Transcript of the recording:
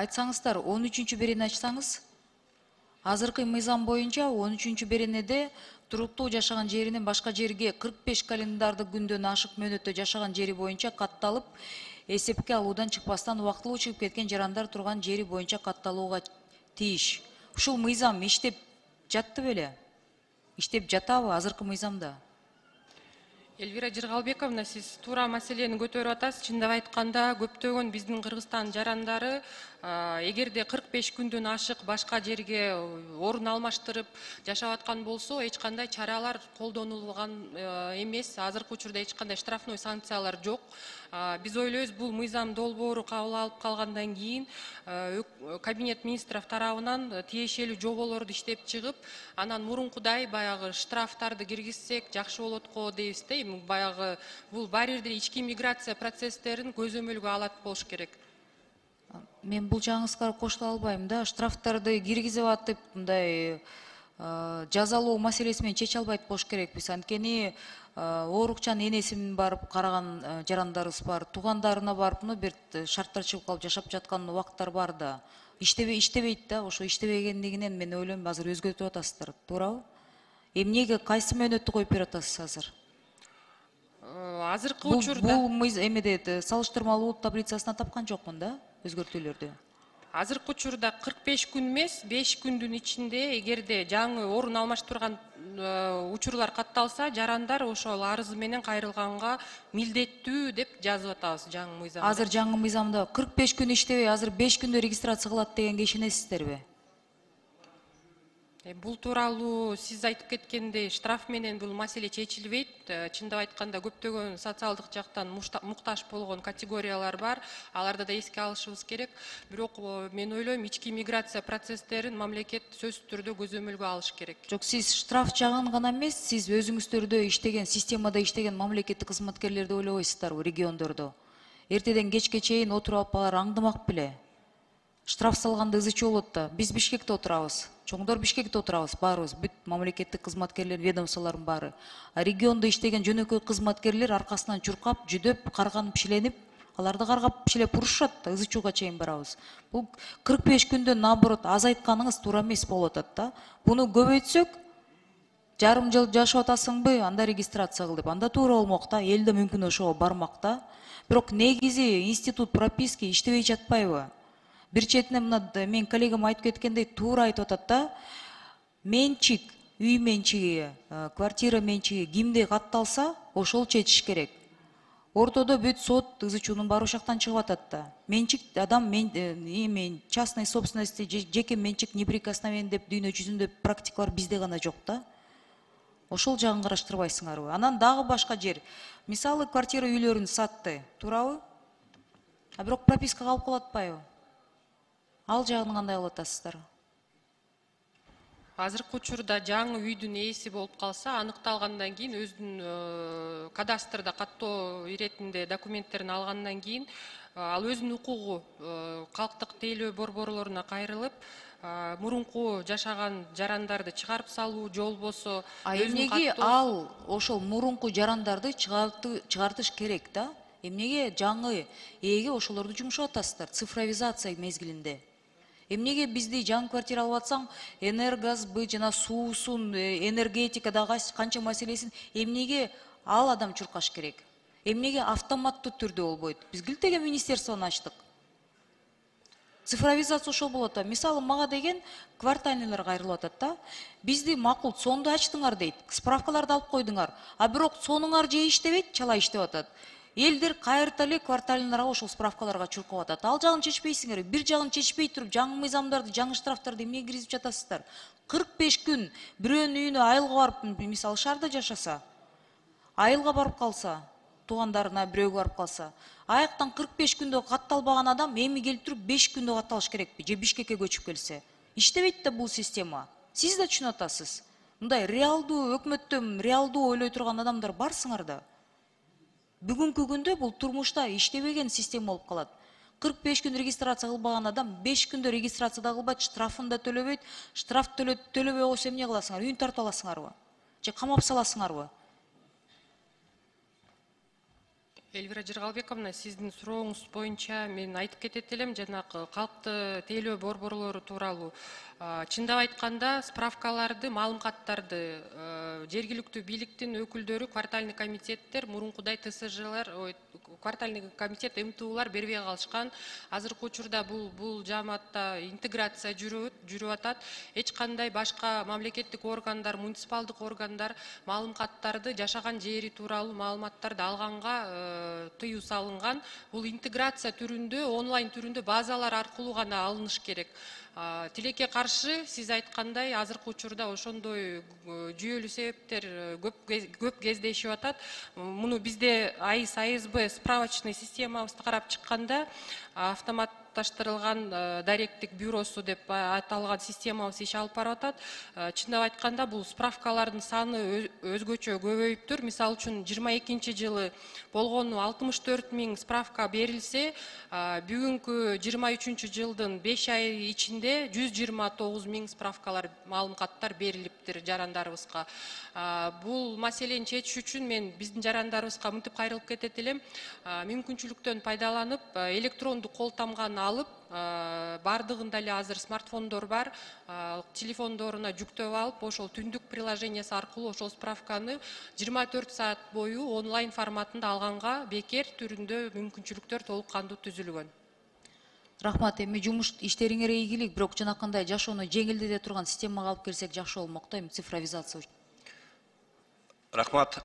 айтсаңыздар 13-чү берени ачсаңыз, азыркы мыйзам боюнча 13-чү беренеде туруктуу жашаган жеринен башка жерге 45 календардык күндөн ашык мөөнөттө жашаган жери боюнча катталып, эсепке алуудан чыкпастан убактылуу чыгып кеткен жарандар турган жери боюнча катталууга тийиш. Ушул мыйзам иштеп жатты беле? Иштеп жатабы азыркы мыйзамда? Элвира Жыргалбековна, сиз туура маселени көтөрүп атасыз. Чындап айтканда, көптөгөн биздин Кыргызстан жарандары эгерде 45 күндөн ашык башка жерге орун алмаштырып жашап аткан болсо, эч кандай чаралар колдонулган эмес. Азыркы учурда эч кандай штрафной санкциялар жок. Биз ойлойбуз, бул мыйзам долбоору кабыл алып калгандан кийин кабинет министров тарабынан тиешелүү жоболорду иштеп чыгып, анан мурункудай баягы штрафтарды киргизсек жакшы болот го дейбиз да. Баягы бул баары бир ички миграция процесстерин көзөмөлгө алат болуш керек. Мен бул жаңыңызга кошула албайм да. Штрафтарды киргизип атып, мындай жазалоо маселеси менен чече албайт болуш керекпиз. Анткени оорукчанын энесин барып караган жарандарыбыз бар, туугандарына барып бир шарттар чыгып калып жашап жаткан убакыттар бар да. Иштебейт да, ошо иштебегендигинен мен ойлойм азыр өзгөртүп атасыздар, туурабы? Эмнеге кайсы мөөнөттү коюп берип атасыз азыр? Азыркы учурда бул эмеде салыштырмалуу таблицасына тапкан жокмун да өзгөртүүлөрдү. Азыркы учурда 45 күн эмес, 5 күндүн ичинде эгерде жаңы орун алмаштырган учурлар катталса, жарандар ошол арызы менен кайрылганга милдеттүү деп жазып атабыз жаңы мыйзамда. Азыр жаңы мыйзамда 45 күн иштебей, азыр 5 күндө регистрация кылат дегенге ишенесиздерби? Бул тууралуу сиз айтып кеткендей штраф менен бул маселе чечилбейт. Чындап айтканда көптөгөн социалдык жактан муктаж болгон категориялар бар. Аларды да эске алышыбыз керек. Бирок мен ойлойм, ички миграция процесстерин мамлекет сөзсүз түрдө көзөмөлгө алыш керек. Жок, сиз штраф жагын гана эмес, сиз өзүңүздөрдө иштеген, системада иштеген мамлекеттик кызматкерлерди ойлобойсуздарбы региондордо? Эртеден кечке чейин отуруп алып алар аңдымак беле? Штраф салганда ызы чуу болот да? Биз Бишкекте отурабыз. Чоңдор Бишкекте отурабыз, баарыбыз, бүт мамлекеттик кызматкерлер, ведомстволордун баары. Региондо иштеген жөнөкөй кызматкерлер аркасынан чуркап, жүдөп, карганып, шиленип, аларды каргап, шилеп урушат да, ызы чууга чейин барабыз. Бул 45 күндөн наоборот азайтканыңыз туура эмес болуп атат да. Буну көбөйтсөк, жарым жыл жашап атасыңбы, анда регистрация кыл деп, анда туура болмок да, эл да мүмкүн ошого бармак да. Бирок негизи институт прописки иштебей жатпайбы? Бир четинен мына мен коллегам айтып кеткендей туура айтып атат да. Менчик, үй менчиги, квартира менчиги кимде катталса, ошол чечиш керек. Ортодо бүт сот ызы чуунун баары ошактан чыгып атат да. Менчик адам частной собственности, жеке менчик неприкосновен деп дүйнө жүзүндө практикалар бизде гана жок да. Ошол жагын караштырбайсыңарбы? Анан дагы башка жер. Мисалы квартира үйлөрүн сатты, туурабы? Бирок прописка калып калып атпайбы? Ал жагын кандай кылып атасыздар? Азыркы учурда жаңы үйдүн ээси болуп калса, аныкталгандан кийин өзүнүн кадастрда каттоо иретинде документтерин алгандан кийин ал өзүнүн укугу калктык тейлөө борборлоруна кайрылып, мурунку жашаган жарандарды чыгарып салуу, же болбосо эмнеге ал ошол мурунку жарандарды чыгартыш керек да? Эмнеге жаңы ээге ошолорду жумшап атасыздар цифровизация мезгилинде? Эмнеге бизди жаңы квартира алып атсаң, энергосбы, жана суусун, энергетикада канча маселесин эмнеге ал адам чуркаш керек? Эмнеге автоматтуу түрдө болбойт? Биз килтеге министерствону ачтык. Цифровизация ошол болот да. Мисалы мага деген квартальныйлар кайрылып атат да. Бизди макул сонду ачтыңар дейт. Справкаларды алып койдуңар. А бирок сонуңар же иштебейт, чала иштеп атат. Элдер кайрыта эле квартальныйларга ошол справкаларга чуркап атат. Ал жагын чечпейсиңер. Бир жагын чечпей туруп, жаңы мыйзамдарды, жаңы штрафтарды эмнеге киргизип жатасыздар? 45 күн бирөөнүн үйүнө айылга барып, мисалы шаарда жашаса, айылга барып калса, туугандарына бирөөгө барып калса, аяктан 45 күндө катталбаган адам эми келип туруп 5 күндө катталыш керекпи? Же Бишкекке көчүп келсе? Иштебейт да бул система. Сиз да түшүнүп атасыз. Мындай реалдуу өкмөттө реалдуу ойлой турган адамдар барсыңар да. Бүгүнкү күндө бул турмушта иштебеген система болуп калат. 45 күн регистрация кылбаган адам 5 күндө регистрация да кылбайт, штрафын да төлөбөйт. Штраф төлөбөй койсо эмне кыласыңар? Үйүн тартып аласыңарбы? Же камап саласыңарбы? Эльвира Жыргалбековна, сиздин сурооңуз боюнча мен айтып кетет элем, жанагы калкты тейлөө борборлору тууралуу. Чындап айтканда справкаларды, маалыматтарды жергиликтүү бийликтин өкүлдөрү, квартальный комитеттер, мурункудай ТСЖлар, квартальный комитет МТУлар бербей калышкан. Азыркы учурда бул жааматта интеграция жүрүп атат. Эч кандай башка мамлекеттик органдар, муниципалдык органдар маалыматтарды, жашаган жери тууралуу маалыматтарды алганга тыюу салынган. Бул интеграция түрүндө, онлайн түрүндө базалар аркылуу гана алыныш керек. Тилекке каршы сиз айткандай азыркы учурда ошондой жүйөлүү себептер көп кездешип атат. Муну бизде АИС, АСБ справочный системабызды карап чыкканда автоматташтырылган даректик бюросу деп аталган системабыз иш алып барып атат. Чындап айтканда бул справкалардын саны өзгөчө көбөйүптүр. Мисалы үчүн 22 жылы болгону 64 000 справка берилсе, бүгүнкү 23 жылдын 5 ай ичинде 129 000 справкалар, маалыматтар берилиптир жарандарыбызга. Бул маселени чечиш үчүн мен биздин жарандарыбызга мынтип кайрылып кетет элем. Мүмкүнчүлүктөн пайдаланып, электрондук кол тамганы алып, бардыгында эле азыр смартфондор бар, телефондоруна жүктөп алып, ошол түндүк приложениясы аркылуу ошол справканы 24 саат бою онлайн форматында алганга бекер түрүндө мүмкүнчүлүктөр толук кандуу түзүлгөн. Рахмат, эми жумуш иштериңер ийгилик, бирок жанакындай жашоону жеңилдете турган системага алып келсек жакшы болмок да, эми цифровизация. Рахмат.